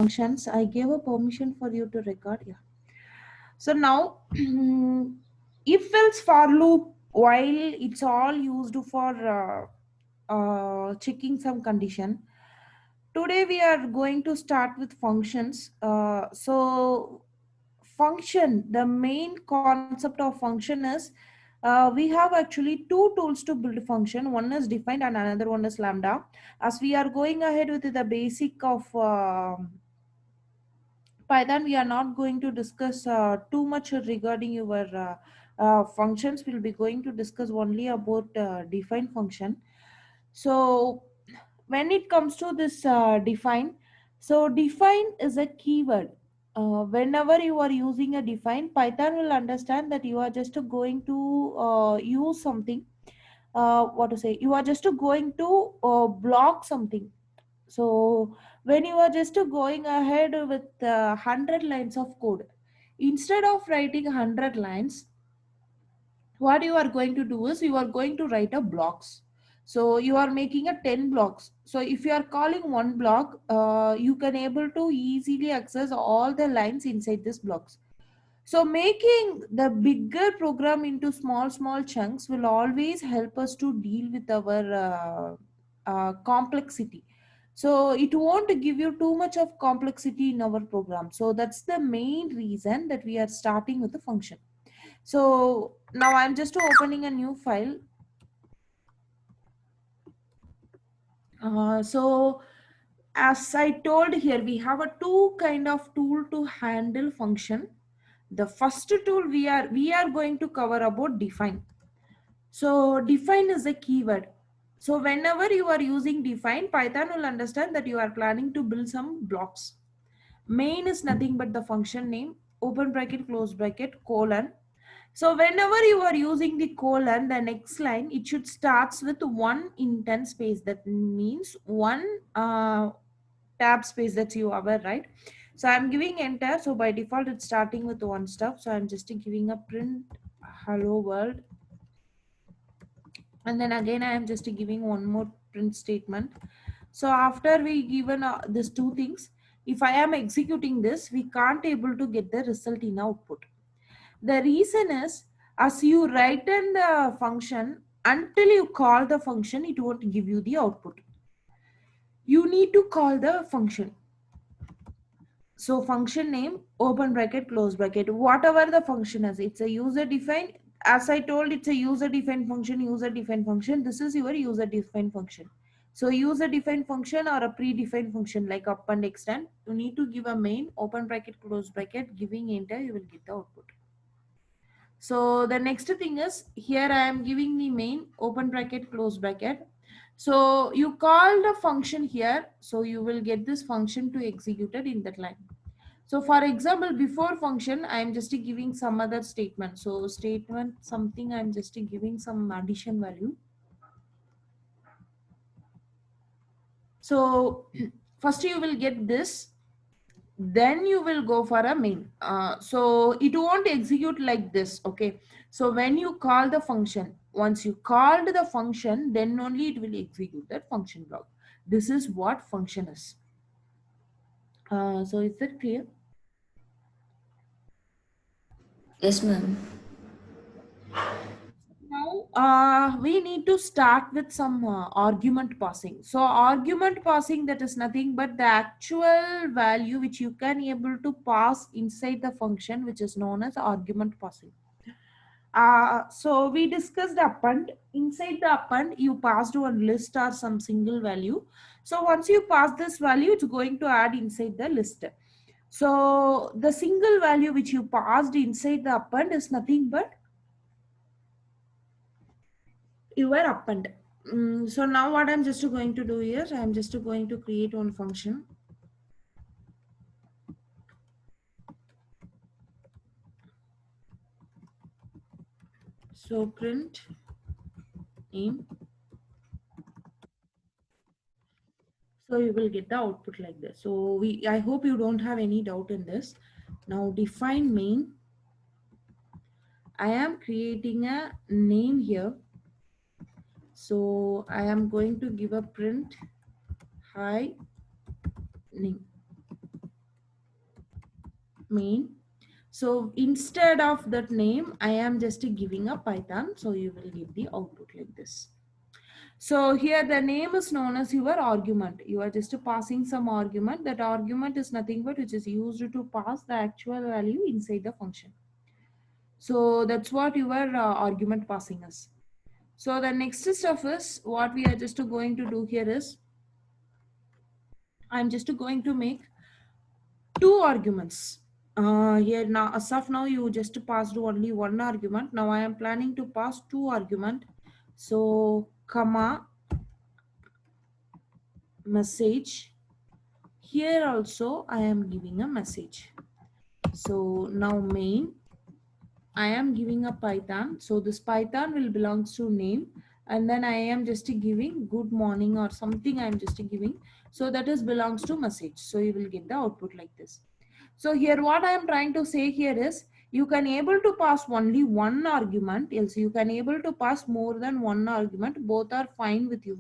Functions. I gave a permission for you to record. Yeah. So now, if else for loop, while it's all used for checking some condition. Today we are going to start with functions. So function, the main concept of function is we have actually two tools to build function. One is defined and another one is lambda. As we are going ahead with the basic of Python, we are not going to discuss too much regarding your functions. We'll be going to discuss only about define function. So when it comes to this define, so define is a keyword. Whenever you are using a define, Python will understand that you are just going to use something. What to say? You are just going to block something. So when you are just going ahead with 100 lines of code, instead of writing 100 lines, what you are going to do is you are going to write a blocks. So you are making a 10 blocks. So if you are calling one block, you can able to easily access all the lines inside this blocks. So making the bigger program into small chunks will always help us to deal with our complexity. So it won't give you too much of complexity in our program. So that's the main reason that we are starting with the function. So now I'm just opening a new file. So as I told here, we have a two kind of tool to handle function. The first tool we are going to cover about define. So define is a keyword. So whenever you are using define, Python will understand that you are planning to build some blocks. Main is nothing but the function name, open bracket, close bracket, colon. So whenever you are using the colon, the next line, it should starts with one intent space. That means one tab space that you aware, right? So I'm giving enter. So by default, it's starting with one stuff. So I'm just giving a print hello world. And then again, I am just giving one more print statement. So after we given these two things, if I am executing this, we can't able to get the result in output. The reason is, as you write in the function, until you call the function, it won't give you the output. You need to call the function. So function name, open bracket, close bracket, whatever the function is, it's a user defined. As I told, it's a user defined function, user defined function. This is your user defined function. So user defined function or a predefined function like up and extend, you need to give a main, open bracket, close bracket, giving enter, you will get the output. So the next thing is, here I am giving the main, open bracket, close bracket. So you call the function here, so you will get this function to executed in that line. So for example, before function, I am just giving some other statement. So statement something, I am just giving some addition value. So first you will get this, then you will go for a main. So it won't execute like this. Okay. So when you call the function, once you called the function, then only it will execute that function block. This is what function is. So is that clear? Yes, ma'am. Now we need to start with some argument passing. So argument passing, that is nothing but the actual value which you can able to pass inside the function, which is known as argument passing. So we discussed append. Inside the append, you passed one list or some single value. So once you pass this value, it's going to add inside the list. So the single value which you passed inside the append is nothing but your append. So now what I'm just going to do here, I'm just going to create one function. So print name. So you will get the output like this. So I hope you don't have any doubt in this. Now define main. I am creating a name here. So I am going to give a print hi name. main. So instead of that name, I am just giving a Python. So you will get the output like this. So here the name is known as your argument. You are just passing some argument. That argument is nothing but which is used to pass the actual value inside the function. So that's what your argument passing is. So the next stuff is what we are just going to do here is I'm just going to make two arguments. Here now, as of now, you just passed only one argument. Now I am planning to pass two argument. So comma message. Here also I am giving a message. So now main, I am giving a Python. So this Python will belongs to name, and then I am just giving good morning or something I am just giving. So that is belongs to message. So you will get the output like this. So here what I am trying to say here is you can able to pass only one argument, else you can able to pass more than one argument. Both are fine with your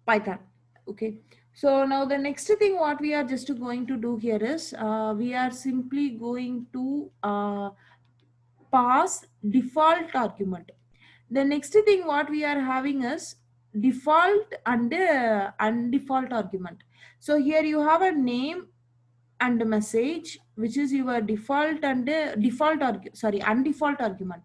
Python. Okay. So now the next thing what we are just going to do here is we are simply going to pass default argument. The next thing what we are having is default and undefault argument. So here you have a name and a message which is your default and undefault argument.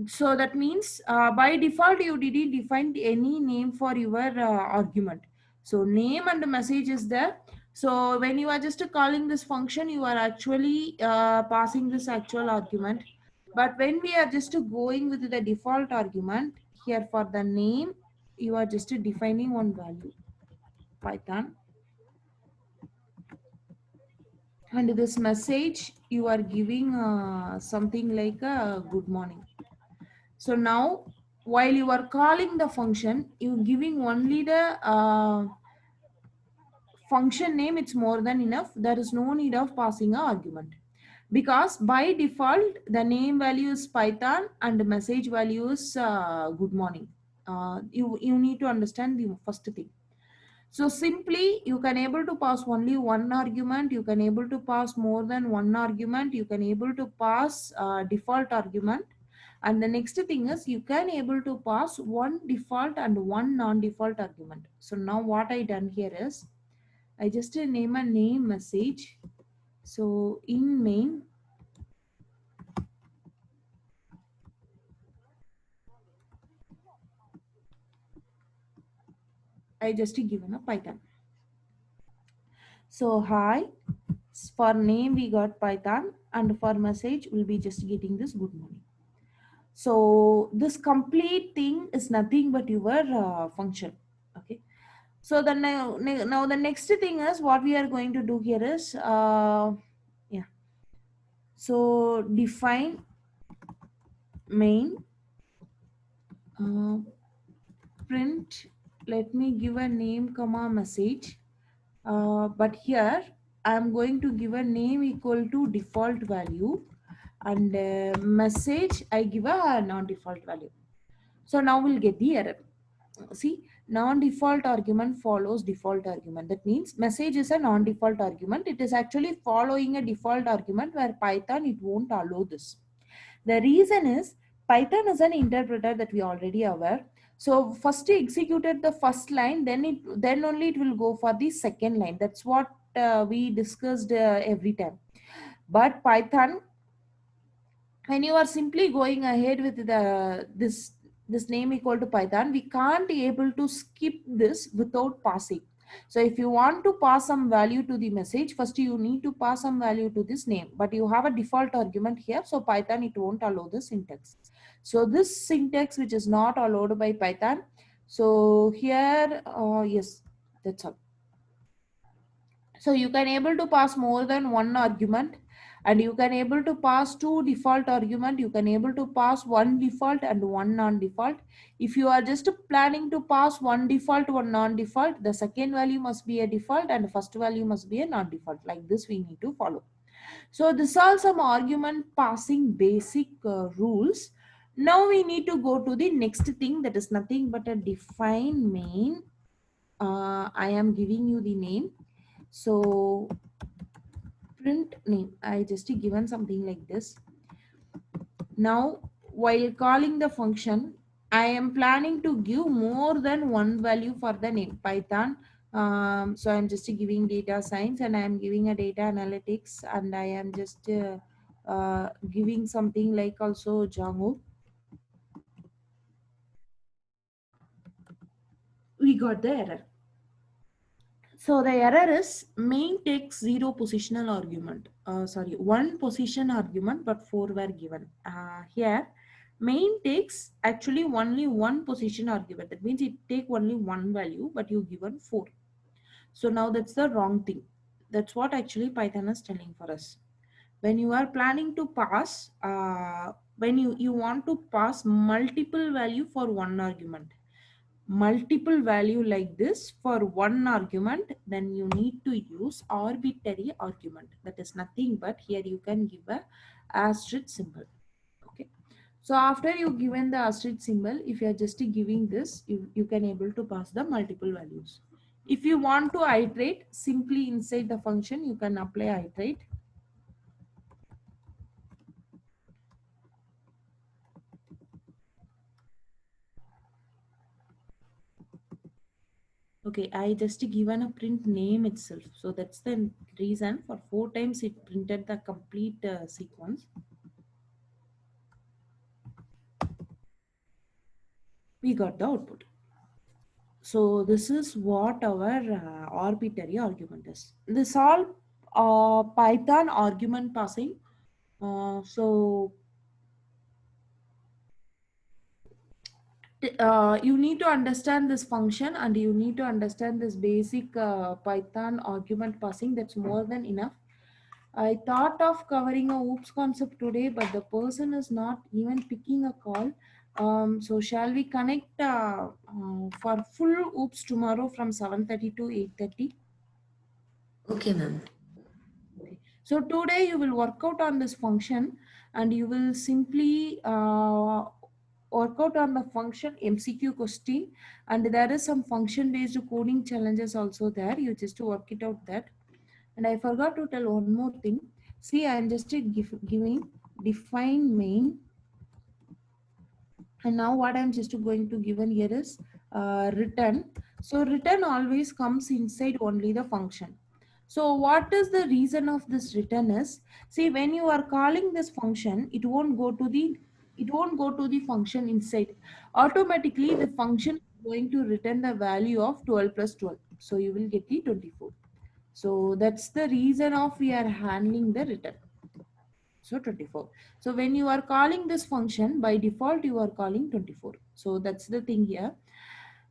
So that means by default you didn't define any name for your argument. So name and message is there. So when you are just calling this function, you are actually passing this actual argument. But when we are just going with the default argument, here for the name, you are just defining one value, Python. And this message, you are giving something like a good morning. So now, while you are calling the function, you giving only the function name. It's more than enough. There is no need of passing an argument because by default the name value is Python and the message value is good morning. You need to understand the first thing. So simply you can able to pass only one argument. You can able to pass more than one argument. You can able to pass default argument. And the next thing is you can able to pass one default and one non-default argument. So now what I done here is I just name a name message. So in main, I just given a Python. So hi, for name we got Python and for message we'll be just getting this good morning. So this complete thing is nothing but your function. Okay. So the now the next thing is what we are going to do here is yeah. So define main print. Let me give a name comma message. But here I am going to give a name equal to default value and message I give a non-default value. So now we'll get the error. See, non-default argument follows default argument. That means message is a non-default argument. It is actually following a default argument where Python, it won't allow this. The reason is Python is an interpreter that we already aware. So first executed the first line, then only it will go for the second line. That's what we discussed every time. But Python, when you are simply going ahead with this name equal to Python, we can't able to skip this without passing. So if you want to pass some value to the message, first you need to pass some value to this name, but you have a default argument here, so Python, it won't allow the syntax. So this syntax which is not allowed by Python. So here yes, that's all. So you can able to pass more than one argument, and you can able to pass two default argument. You can able to pass one default and one non-default. If you are just planning to pass one default, one non-default, the second value must be a default and the first value must be a non-default. Like this we need to follow. So this are some argument passing basic rules. Now we need to go to the next thing, that is nothing but a define main. I am giving you the name. So print name, I just given something like this. Now, while calling the function, I am planning to give more than one value for the name Python. So I'm just giving data science and I am giving a data analytics and I am just giving something like also Django. We got the error. So the error is main takes zero positional argument. Sorry, one position argument, but four were given. Here, main takes actually only one position argument. That means it take only one value, but you given four. So now that's the wrong thing. That's what actually Python is telling for us. When you are planning to pass, when you want to pass multiple value for one argument, multiple value like this for one argument, then you need to use arbitrary argument. That is nothing but here you can give a asterisk symbol. Okay, so after you given the asterisk symbol, if you are just giving this, you can able to pass the multiple values. If you want to iterate, simply inside the function you can apply iterate. Okay, I just given a print name itself. So that's the reason for 4 times it printed the complete sequence. We got the output. So this is what our arbitrary argument is. This all Python argument passing. So you need to understand this function and you need to understand this basic Python argument passing. That's more than enough. I thought of covering a OOPS concept today, but the person is not even picking a call. So shall we connect for full OOPS tomorrow from 7:30 to 8:30? Okay, ma'am. Okay. So today you will work out on this function and you will simply work out on the function MCQ question, and there is some function based coding challenges also there. You just work it out that. And I forgot to tell one more thing. See, I am just giving define main, and now what I'm just going to given here is return. So return always comes inside only the function. So what is the reason of this return is, see, when you are calling this function, it won't go to the function inside. Automatically the function is going to return the value of 12 plus 12. So you will get the 24. So that's the reason of we are handling the return. So 24. So when you are calling this function, by default you are calling 24. So that's the thing here.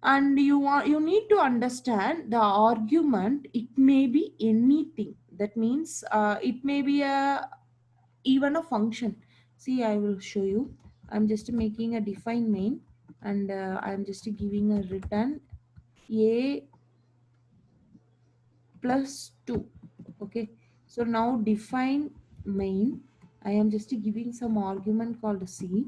And you need to understand the argument. It may be anything. That means it may be a even a function. See, I will show you. I'm just making a define main and I'm just giving a return a plus 2. Okay, so now define main. I am just giving some argument called c,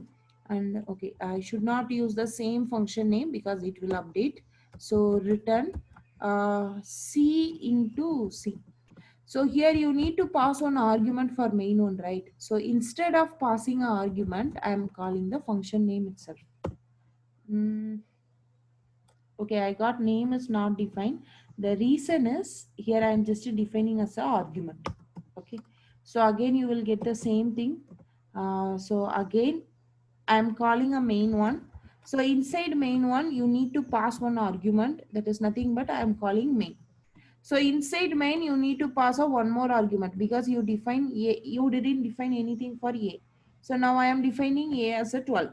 and okay, I should not use the same function name because it will update. So return c into c. So here you need to pass on argument for main one, right? So instead of passing an argument, I am calling the function name itself. Mm, okay, I got name is not defined. The reason is here I am just defining as a argument. Okay, so again you will get the same thing. So again I am calling a main one. So inside main one you need to pass one argument, that is nothing but I am calling main. So inside main you need to pass a one more argument because you define a, you didn't define anything for a. So now I am defining a as a 12.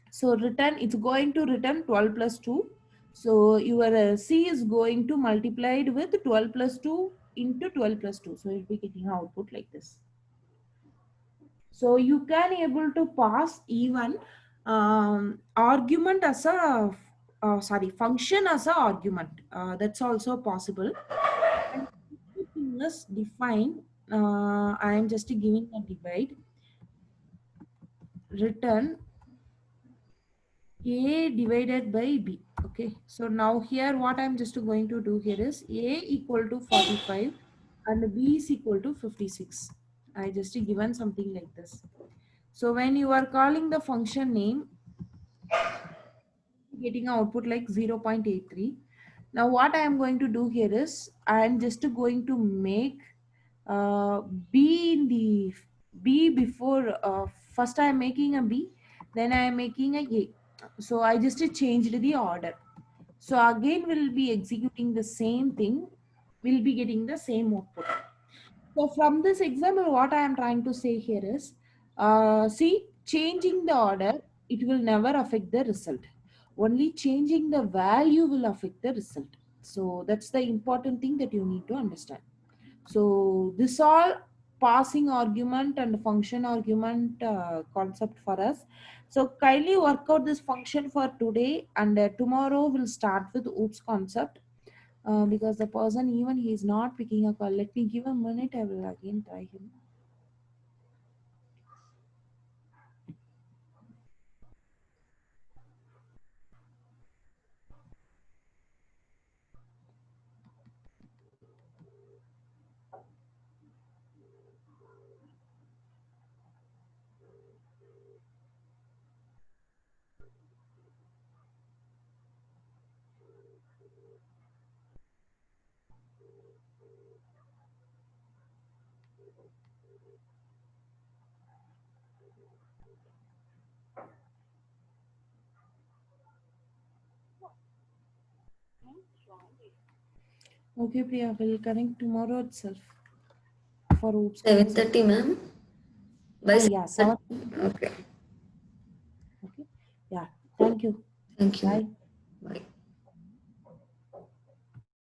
So return, it's going to return 12 plus 2. So your C is going to multiplied with 12 plus 2 into 12 plus 2. So you'll be getting output like this. So you can able to pass even argument as a sorry, function as a argument. That's also possible. And everything is defined. I am just giving a divide. Return A divided by B. Okay, so now here what I'm just going to do here is A equal to 45 and B is equal to 56. I just given something like this. So when you are calling the function name, getting an output like 0.83. Now what I am going to do here is I am just going to make uh, B in the B before first I am making a B, then I am making a A. So I just changed the order. So again we'll be executing the same thing, we'll be getting the same output. So from this example, what I am trying to say here is, see, changing the order, it will never affect the result. Only changing the value will affect the result. So that's the important thing that you need to understand. So this all passing argument and function argument concept for us. So kindly work out this function for today, and tomorrow we'll start with OOPS concept, because the person even he is not picking a call. Let me give a minute. I will again try him. Okay, Priya, will connect tomorrow itself for OOPS concept. 7:30, ma'am. By Yeah, 7. 7:30. Okay. Okay. Yeah. Thank you. Thank you, ma'am. Bye.